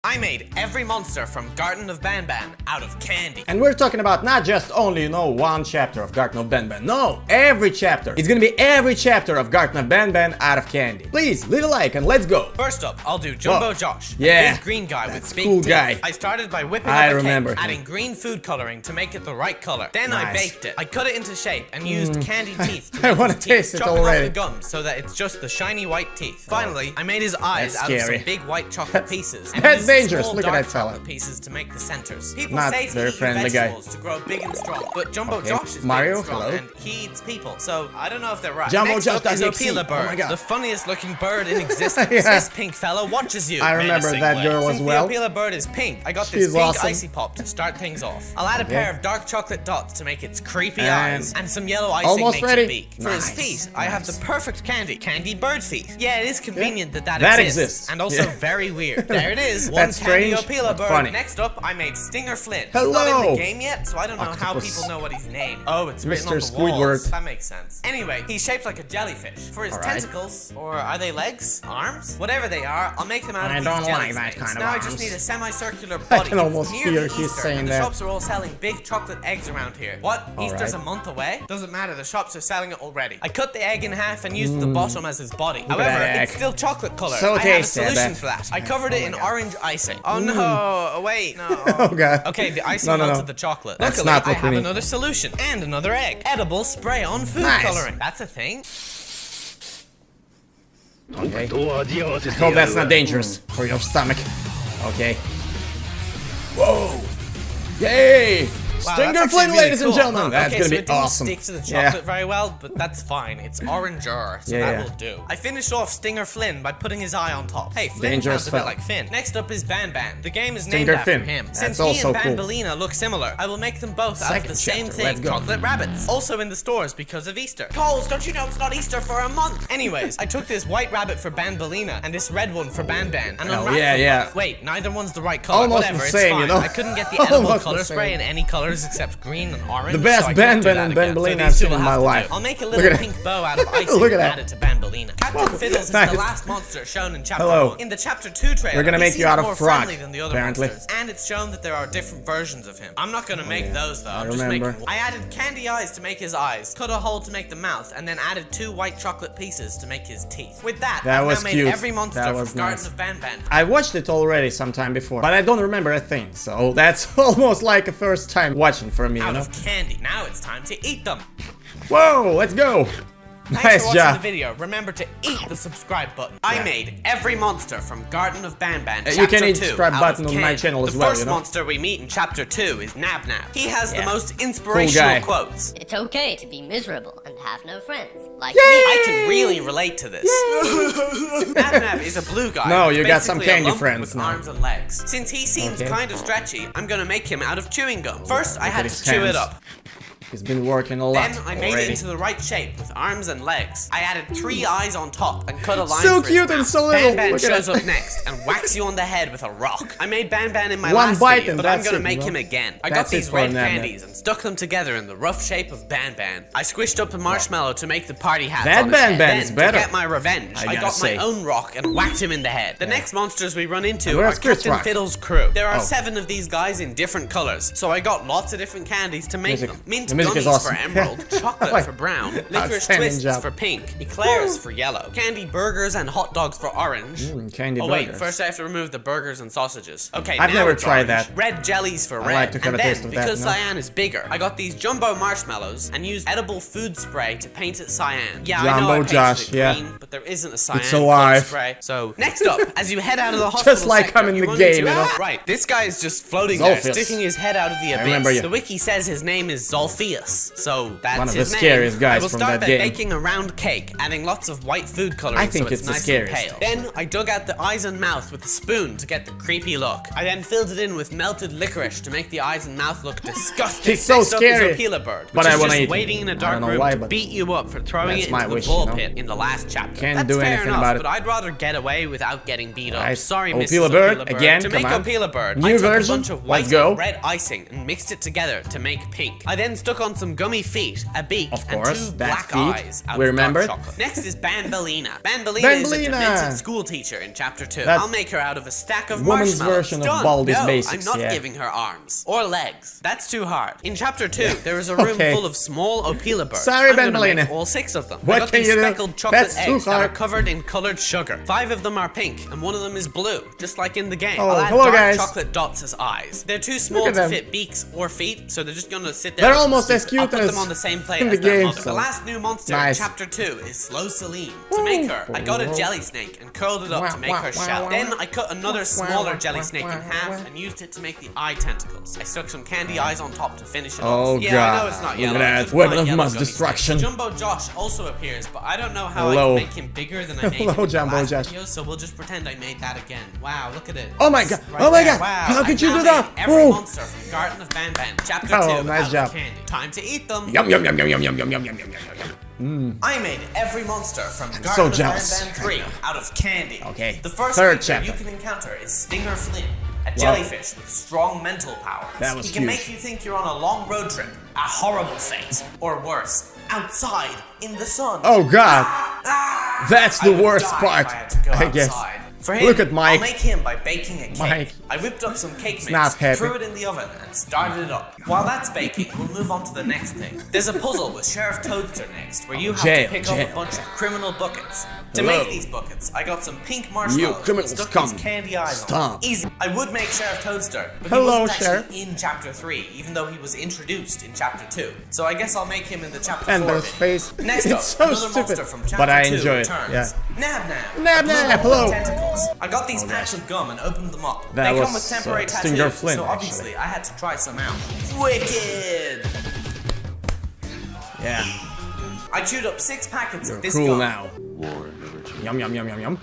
I made every monster from Garten of Banban out of candy. And we're talking about not just only, you know, one chapter of Garten of Banban. No, every chapter. It's gonna be every chapter of Garten of Banban out of candy. Please, leave a like and let's go. First up, I'll do Jumbo Josh. Yeah. Big green guy with big cool teeth. guy. I started by whipping I up a remember cake, him. adding green food coloring to make it the right color. Then I Nice. baked it. I cut it into shape and used candy teeth to I make wanna his teeth, taste it chopping already. off the gums so that it's just the shiny white teeth. Finally, I made his eyes That's out of scary. some big white chocolate pieces. And That's used dangerous. small Look at dark that fella. chocolate pieces to make the centers. People Not say to very eat friendly guy. vegetables to grow big and strong, but Jumbo Okay. Josh is Mario, big and strong hello. and he eats people, so I don't know if they're right. Jumbo Next Josh up is doesn't Opila exist. Bird, Oh my God. the funniest looking bird in existence. Yeah. This pink fella watches you. I remember that menacingly. girl as Since well. The Opila Bird is pink, I got She's this pink awesome. icy pop to start things off. I'll add a pair of dark chocolate dots to make its creepy And eyes, and some yellow icing almost makes ready. a beak. For his Nice, feet, I have the perfect candy bird feet. Yeah, it is convenient that That exists, exists. and also Yeah. very weird. There it is, one That's candy strange, Opila but Bird. funny. Next up, I made Stinger Flynn. He's not in Hello. the game yet, so I don't know how Octopus. people know what he's named. Oh, it's written on Mr. the walls. Squidward. That makes sense. Anyway, he's shaped like a jellyfish. For his Alright. tentacles, or are they legs? Arms? Whatever they are, I'll make them out I of don't these like jelly that snakes. kind of Now I arms. just need a semicircular body. can almost It's hear nearly he's Easter, saying and that. the shops are all selling big chocolate eggs around here. What? Easter's a Alright. month away? Doesn't matter, the shops are selling it already. I cut the egg in half and used the bottom as his body. at However, that it's egg. still chocolate color. So I have a tasty, I solution bet. for that. I covered it in orange icing. Oh no, wait, no. Oh god. Okay, the icing No. melted the chocolate. That's Luckily, not I what we have need. another solution and another egg. Edible spray-on food Nice. coloring. That's a thing. Okay. I hope that's not dangerous for your stomach. Okay. Whoa! Yay! Wow, Stinger that's Flynn, actually really ladies and cool. gentlemen. Huh. That's Okay, gonna so be it didn't awesome. stick to the Yeah. chocolate very well, but that's fine. It's oranger, so Yeah. that will do. I finished off Stinger Flynn by putting his eye on top. Hey, Flynn Dangerous sounds a bit fella. like Finn. Next up is Banban. The game is named Stinger after Finn. him. That's Since also he and cool. Banbalina look similar, I will make them both out of Second the same chapter, let's thing, go. chocolate rabbits. Also in the stores because of Easter. Coles, don't you know it's not Easter for a month? Anyways, I took this white rabbit for Banbalina and this red one for Banban and Oh, unwrapped yeah, them yeah. both. Wait, neither one's the right color. Almost Whatever, the it's same, fine. you know? I couldn't get the edible Almost the color spray same. in any colors except green and orange. The best so I can't do Banban that and again. Banbalina So I've these two seen will in my have to do. life. I'll make a Look little at pink bow out of icing Look at and that. add it to Banbalina. Captain Whoa, Fiddles is nice. the last monster shown in chapter Hello. 1. In the chapter 2 trailer, We're gonna he make you seems out of more frog, friendly than the other apparently. monsters. And it's shown that there are different versions of him. I'm not gonna make those though. I'm just remember. making. I added candy eyes to make his eyes, cut a hole to make the mouth, and then added 2 white chocolate pieces to make his teeth. With that, That I've was now made cute. every monster That from was Garten nice. of Banban. I watched it already sometime before, but I don't remember a thing, so that's almost like a first time watching for me, you Out know? of candy. Now it's time to eat them. Whoa, let's go! Thanks Nice for watching job. the video. Remember to eat the subscribe button. I made every monster from Garten of Banban. You chapter can hit 2 subscribe out button of on my candy. channel as the well, first you know? monster we meet in chapter 2 is Nab Nab. He has the Yeah. most inspirational guy. quotes. It's okay to be miserable and have no friends. Like I can really relate to this. Nab Nab is a blue guy. No, It's you got some basically a candy lump friends with now. arms and legs. Since he seems Okay. kind of stretchy, I'm gonna make him out of chewing gum. First, I Look had at to his chew hands. it up. He's been working a lot Then I made it already. into the right shape with arms and legs. I added 3 eyes on top and cut a line So for his cute and mouth. so little. Banban Look at shows that. up next and whacks you on the head with a rock. I made Banban in my One last bite video, and but I'm that's gonna it, make bro. him again. I That's got these it for red Nab Nab. candies and stuck them together in the rough shape of Banban. I squished up a marshmallow to make the party hats That on his head. Banban Then, is better, to get my revenge, I I gotta got say. my own rock and whacked him in the head. The next monsters we run into And are where's Chris Captain Rock? Fiddle's crew. There are Oh. 7 of these guys in different colors, so I got lots of different candies to make Music. them. Mint The music is gummies awesome. for emerald, chocolate Like, for brown, licorice outstanding twists job. for pink, eclairs for yellow, candy burgers and hot dogs for orange. Candy Oh wait, burgers. first I have to remove the burgers and sausages. Okay, I've now never it's tried orange. that. Red jellies for I red. like to have and a then, taste of that, because no? cyan is bigger, I got these jumbo marshmallows and used edible food spray to paint it cyan. Yeah, I know I Jumbo painted Josh, it yeah. green, but there isn't a cyan It's color alive. spray. So next up, as you head out of the hospital like sector, I'm in you the run game, into- you know? Right, this guy is just floating there, Zolfius. sticking his head out of the remember abyss. you. The wiki says his name is Zolfius, so that's One of his the name. scariest guys I will from start that by game. baking a round cake, adding lots of white food coloring I think so it's it's the nice scariest. and pale. Then I dug out the eyes and mouth with a spoon to get the creepy look. I then filled it in with melted licorice to make the eyes and mouth look disgusting. He's so Next up scary, is Opila Bird, but which I is wanna just eat him. waiting in a I dark don't know room why, to but beat you up for throwing that's it my into the wish, ball you know? pit in the last chapter. Can't That's do fair anything enough, about it. but I'd rather get away without getting beat up. Right. Sorry, Opila Mrs. Bird, Opila Bird. again, To make come on. Opila Bird, New I took version? a bunch of Let's white go. and red icing and mixed it together to make pink. I then stuck stuck on some gummy feet, a beak, Of and course, 2 that black feet. eyes out We of dark remember. chocolate. Next is Banbalina. Banbalina is a Banbalina. demented school teacher in chapter 2. That I'll make her out of a stack of woman's marshmallows. version of Done. Baldi's No, Basics, I'm not yeah. giving her arms or legs. That's too hard. In chapter 2, there is a room Okay. full of small Opila birds. Sorry, I'm gonna Banbalina. make all 6 of them. What I got can these you do? speckled chocolate That's too eggs that are hard. covered in colored sugar. 5 of them are pink, and one of them is blue, just like in the game. Oh, I'll add hello, dark guys. chocolate dots as eyes. They're too small at to them. fit beaks or feet, so they're just gonna sit there. They're looking almost as stupid. cute I'll put as them on the same plate in as the their game, mother. so- The last new monster Nice. in chapter 2 is Slow Celine. To make her, I got a jelly snake and curled it up to make her shell. Then I cut another smaller jelly snake in half and used it to make the eye tentacles. I stuck some candy eyes on top to finish it Oh off. Yeah, god. I know it's not Look yellow. at that. Just Weapon plain of yellow mass gummy snake. destruction. Jumbo Josh also appears, but I don't know how Hello. I can make him bigger than I made him Hello, in the Jumbo last Josh. video, so we'll just pretend I made that again. Wow, look at it. Oh my god. Right Oh my there. god. Wow, How could I've you now do that? made every Oh. monster from Garten of Banban, chapter 2, Oh, nice out job. of candy. Time to eat them. Yum yum yum yum yum yum yum yum yum yum yum. I made every monster from so Garten of jealous. Banban 3 out of candy. Okay, The first third creature you chapter. can encounter is Stinger Flynn, a jellyfish with strong mental powers. That was he can huge. make you think you're on a long road trip, a horrible fate, or worse, outside in the sun. Oh god. That's the I would worst die part, if I had to go I guess. outside. For him, Look at Mike. I'll make him by baking a cake. Mike. I whipped up some cake mix, not happy. threw it in the oven, and started it up. While that's baking, we'll move on to the next thing. There's a puzzle with Sheriff Toadster next, where you have Jail, to pick jail. up a bunch of criminal buckets. To Hello. make these buckets, I got some pink marshmallows criminal and stuck scum. these candy eyes Stop. on. Easy. I would make Sheriff Toadster, but Hello, he wasn't Sheriff. actually in chapter 3, even though he was introduced in chapter 2. So I guess I'll make him in the chapter And 4 those video. face. Next It's up, so another stupid. monster from chapter But I 2 enjoy it, returns. yeah. Nab Nab. Nab A blue Nab, one with hello. tentacles. I got these packs of gum and opened them up. That They was, come with temporary Stinger tattoos, Flynn, so obviously actually. I had to try some out. Wicked! Yeah. I chewed up 6 packets You're of this cool gum. now. Yum yum yum yum yum.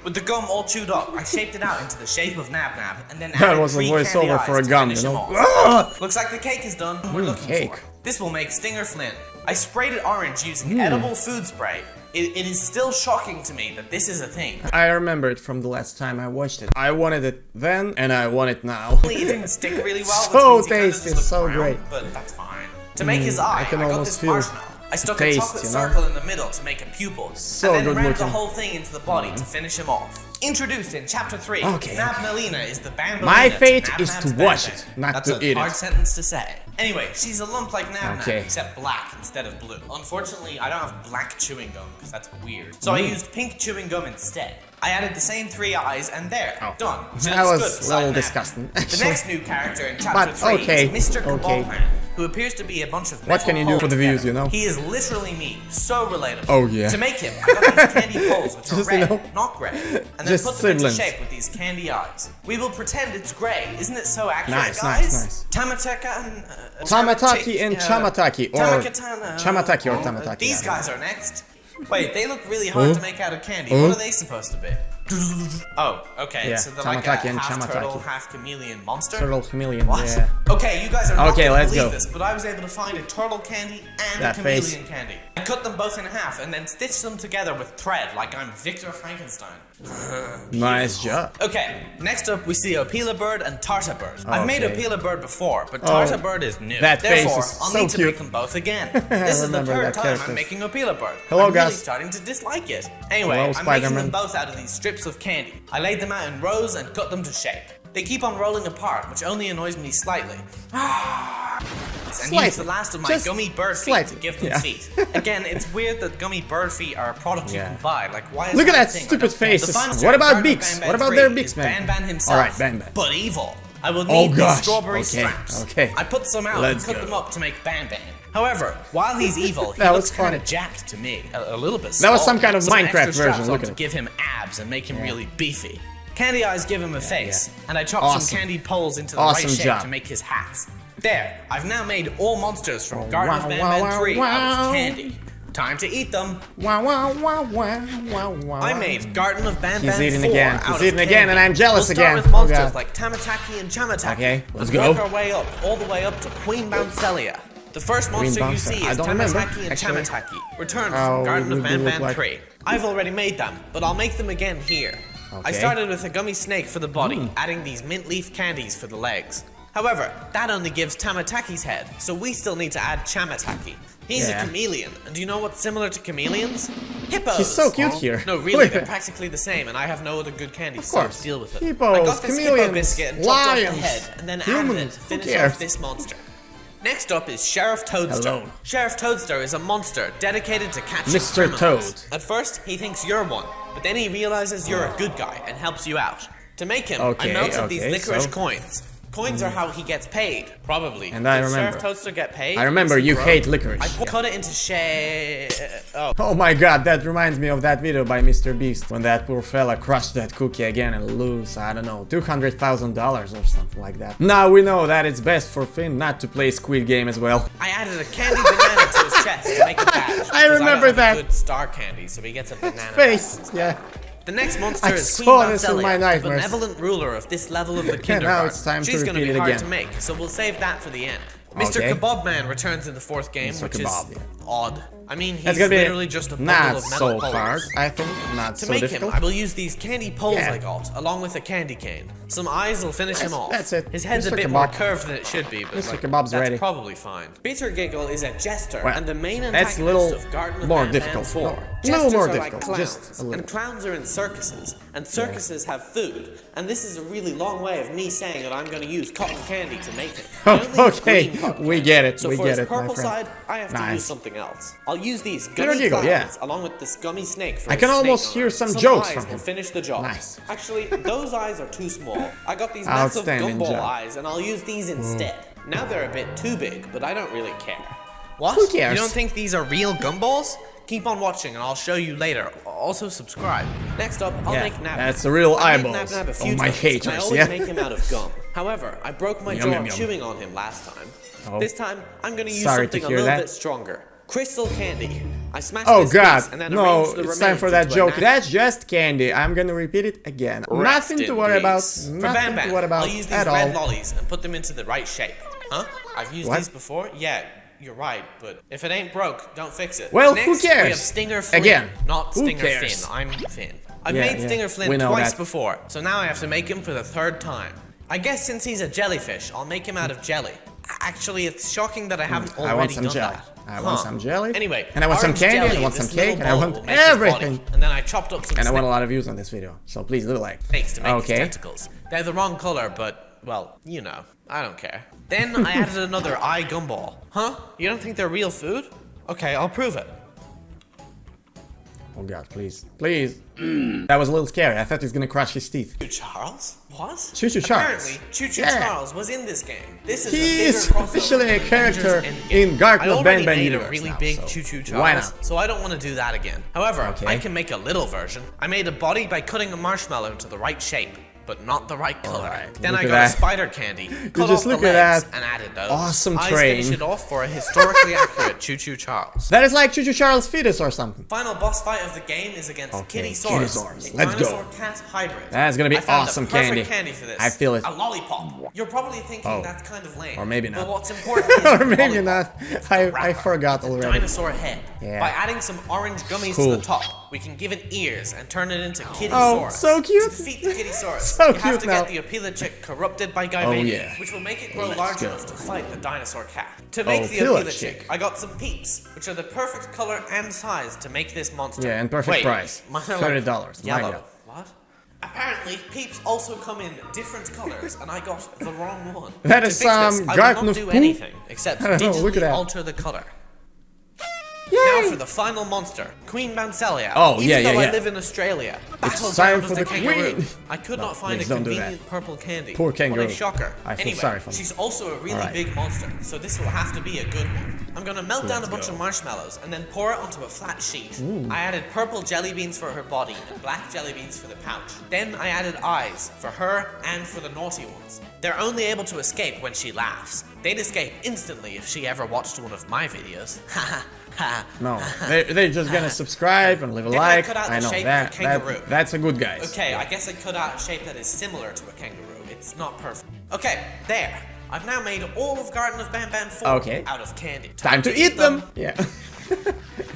With the gum all chewed up, I shaped it out into the shape of Nab Nab, and then That added was a 3 candy voiceover eyes for a to gum, finish you him know. off. Ah! Looks like the cake is done. We're looking cake. for. This will make Stinger Flynn. I sprayed it orange using edible food spray. It is still shocking to me that this is a thing. I remember it from the last time I watched it. I wanted it then, and I want it now. It didn't stick really well. So which means he kinda tasty, just looks so brown, great. But that's fine. To make his eye, I can got almost this feel marshmallow. I stuck taste, a chocolate you know? circle in the middle to make a pupil, So and then good rammed the looking. whole thing into the body to finish him off. Introduced in chapter 3, Okay, Nab okay. Melina is the Banbalina My fate Nab is Nab's to watch Banban. it, not That's to a eat hard it. sentence to say. Anyway, she's a lump like Nab Okay. Nab, except black instead of blue. Unfortunately, I don't have black chewing gum, because that's weird. So I used pink chewing gum instead. I added the same 3 eyes, and there, done. She That looks was good a beside little Nab. disgusting, The actually. next new character in chapter But, 3 okay, is Mr. okay. Kabulman, who appears to be a bunch of What metal can you do for holes the views, together. you know? He is literally me, so relatable. Oh, yeah. To make him, I got these candy poles which are Just, you red, know, not grey, and then just put them into siblings. shape with these candy eyes. We will pretend it's grey. Isn't it so accurate, Nice, guys? nice, Tamataka and Tamataki and Chamataki, or Tamakatana. Chamataki or Tamataki. These yeah. guys are next. Wait, they look really hard to make out of candy. What are they supposed to be? Oh, okay. Yeah, So they're like a Tamataki and half turtle, Chamataki. half chameleon monster. Turtle chameleon, What? yeah. Okay, you guys are not Okay, gonna let's believe go. this, but I was able to find a turtle candy and That a chameleon face. candy. I cut them both in half and then stitched them together with thread like I'm Victor Frankenstein. Nice job. Okay, next up we see Opila Bird and Tarta Bird. I've made Okay. Opila Bird before, but Tarta Bird is new. that face Therefore, is I'll so need to cute. make them both again. This is the remember third that time character. I'm making Opila Bird. Hello, I'm really guys. starting to dislike it. Anyway, Hello, I'm making Spider-Man. them both out of these strips of candy. I laid them out in rows and cut them to shape. They keep on rolling apart, which only annoys me slightly. And use the last of my Just gummy bird feet slightly, to give them yeah. feet. Again, it's weird that gummy bird feet are a product you Yeah. can buy. Like, why is Look at a that thing? I stupid don't get it. faces. The final What character about in Garten of beaks? Banban What about 3 their beaks, is man? Banban himself. Alright, Banban. But evil. I will Oh, need gosh. these strawberry Okay, straps. okay. I put some out Let's and cut go. them up to make Banban. However, while he's evil, he That looks was kind of funny. jacked to me. A little bit. That was small. some kind of Some Minecraft extra straps version, on look at to it. give him abs and make him really beefy. Candy eyes give him a face, yeah. and I chopped Awesome. some candy poles into the Awesome right shape job. to make his hats. There, I've now made all monsters from Garten wow, of wow, Banban 3 out wow. of candy. Time to eat them. Wow, wow, wow, wow, wow, wow. I made Garten of Banban He's eating 4 again. out He's of eating candy. again, and I'm jealous we'll start again. with monsters Oh, God. like Tamataki and Chamataki. Okay, let's We'll go. work our way up, all the way up to Queen Bouncelia. The first monster you Bouncer. see I is don't remember, Tamataki and actually. Chamataki, returned How from Garten of would they look Banban like? 3. I've already made them, but I'll make them again here. I Okay. started with a gummy snake for the body, adding these mint leaf candies for the legs. However, that only gives Tamataki's head, so we still need to add Chamataki. He's a chameleon, and do you know what's similar to chameleons? Hippos! He's so cute here. No, really, they're practically the same, and I have no other good candy, so deal with it. Hippos, I got this hippo chameleons, biscuit and chopped off lions, the head, and then humans, added it to who finish cares? off this monster. Next up is Sheriff Toadster. Hello. Sheriff Toadster is a monster dedicated to catching Mr. criminals. Toad. At first, he thinks you're one, but then he realizes you're a good guy and helps you out. To make him, I melted these licorice coins. Coins are how he gets paid, probably. And I Did remember. Sheriff Toadster get paid? I remember you hate licorice. I cut it into Oh my god, that reminds me of that video by Mr. Beast when that poor fella crushed that cookie again and lose, I don't know, $200,000 or something like that. Now we know that it's best for Finn not to play Squid Game as well. I added a candy banana to his chest to make a badge. I remember I don't have that. a good star candy, so he gets a banana. Face, yeah. The next monster I is Queen saw this in my Bancelia, the nightmares. benevolent ruler of this level of the Now kindergarten. it's time to She's gonna repeat be it hard again. to make, so we'll save that for the end. Mr. Okay. Kebab Man returns in the fourth game, Mr. which Kebab, is odd. I mean, he's That's gonna be literally just a bundle not of metal so poles. hard, I think, not To so make difficult. him, I will use these candy poles Yeah. I got, along with a candy cane. Some eyes will finish him off. That's it. His head's Mr. a bit more Kebab. curved than it should be, but Mr. like, Kebab's that's ready. probably fine. Bitter Giggle is a jester, Well, and the main that's a antagonist little of Garten of more Banban difficult. 4. No, a little Jesters more are like difficult, clowns, just a little. and clowns are in circuses, and circuses have food. And this is a really long way of me saying that I'm going to use cotton candy to make it. I only use Okay, green cotton we candy. get it, So we for get his it, my purple friend. side, I have to Nice. use something else. I'll use these Bitter gummy Giggle, clouds yeah. along with this gummy snake for I his can snake almost arm. hear some jokes eyes from will him. finish the job. Nice. Actually, those eyes are too small. I got these massive Outstanding gumball job. eyes, and I'll use these instead. Now they're a bit too big, but I don't really care. What? Who cares? You don't think these are real gumballs? Keep on watching, and I'll show you later. Also subscribe. Next up, I'll Yeah, make Nab. that's the real I made eyeballs Nab a few of my times, haters, and I always yeah. make him out of gum. However, I broke my Yum, jaw yum, yum. chewing on him last time. Oh. This time, I'm gonna use Sorry to something a hear little that. bit stronger. Crystal candy. I smashed Oh this god, piece and then no, arranged the it's time remains for that into a joke. knife. That's just candy. I'm gonna repeat it again. Rest Nothing to in worry about. peace. For Nothing Banban, to worry about I'll use these at red all. lollies and put them into the right shape. Huh? I've used What? these before? Yeah, you're right, but if it ain't broke, don't fix it. Well, Next, who cares? We have Stinger Flynn, Again, not who Stinger cares? Finn. I'm Finn. I've Yeah, made yeah, Stinger we Flynn know twice that. before, so now I have to make him for the third time. I guess since he's a jellyfish, I'll make him out of jelly. Actually, it's shocking that I haven't already I want some done jelly. that. I want some jelly. Anyway, And I want some orange candy, and jelly I want in this some cake, little and I bowl want will make his body. everything. And then I chopped up some And I want a snake lot of views on this video, so please leave a like. snakes to make his Okay. tentacles. They're the wrong color, but, well, you know. I don't care. Then I added another eye gumball. Huh? You don't think they're real food? Okay, I'll prove it. Oh god, please. Please. That was a little scary. I thought he was gonna crush his teeth. Choo Charles? What? Choo Choo Charles. Apparently, Choo Choo Yeah. Charles was in this game. This is He a bigger is crossover officially a than character Avengers Endgame. in Garten of I already Banban made universe a really now, big so Choo Choo Charles, why not? so I don't want to do that again. However, Okay. I can make a little version. I made a body by cutting a marshmallow into the right shape, but not the right color. Alright, Then look I at got that. a spider candy, cut just off the look at legs, that and added those. awesome Eyes train. finish it off for a historically accurate Choo Choo Charles. That is like Choo Choo Charles' fetus or something. Final boss fight of the game is against Okay, Kittysaurus, Kittysaurus. a Let's go. dinosaur cat hybrid. That's gonna be I found awesome the perfect candy. candy for this. I feel it. A lollipop. You're probably thinking Oh. that's kind of lame. Or maybe not. But what's important is Or the maybe lollipop. not. It's the I wrapper. forgot It's a already. dinosaur head. Yeah. By adding some orange gummies Cool. to the top, we can give it ears and turn it into Kittysaurus. Oh, so cute. To defeat the Kittysaurus, So you have cute to now. get the Apilachik corrupted by Guyvania, yeah. which will make it grow Let's large go. enough to fight the dinosaur cat. To make the Apilachik. Apilachik, I got some peeps, which are the perfect color and size to make this monster. Yeah, and perfect Wait, price. mine are $30. My Yellow. God. What? Apparently, peeps also come in different colors, and I got the wrong one. That To is fix this, some I will Garten not of do Poop. anything except I don't know, look at digitally that. alter the color. Yay! Now for the final monster, Queen Bancelia. Oh, Even yeah, yeah, though I yeah. live in Australia, It's time battleground for of the kangaroo, queen. I could No, not find a please don't do that. convenient purple candy. Poor What kangaroo. a shocker. I feel Anyway, sorry for them. she's also a really Alright. big monster, so this will have to be a good one. I'm gonna melt down a bunch go. of marshmallows and then pour it onto a flat sheet. I added purple jelly beans for her body and black jelly beans for the pouch. Then I added eyes for her and for the naughty ones. They're only able to escape when she laughs. They'd escape instantly if she ever watched one of my videos. Ha ha. No, they're just gonna subscribe and leave a Then I like. cut out the I know shape of that, a kangaroo. that's a good guys. Okay, I guess I cut out a shape that is similar to a kangaroo. It's not perfect. Okay, there. I've now made all of Garten of Banban 4 Okay. out of candy. Time to eat them. Yeah.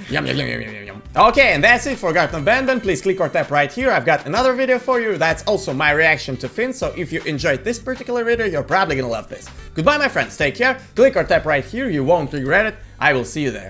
Yum yum yum yum yum yum. Okay, and that's it for Garten of Banban. Please click or tap right here. I've got another video for you. That's also my reaction to Fynn, so if you enjoyed this particular video, you're probably gonna love this. Goodbye, my friends. Take care. Click or tap right here. You won't regret it. I will see you there.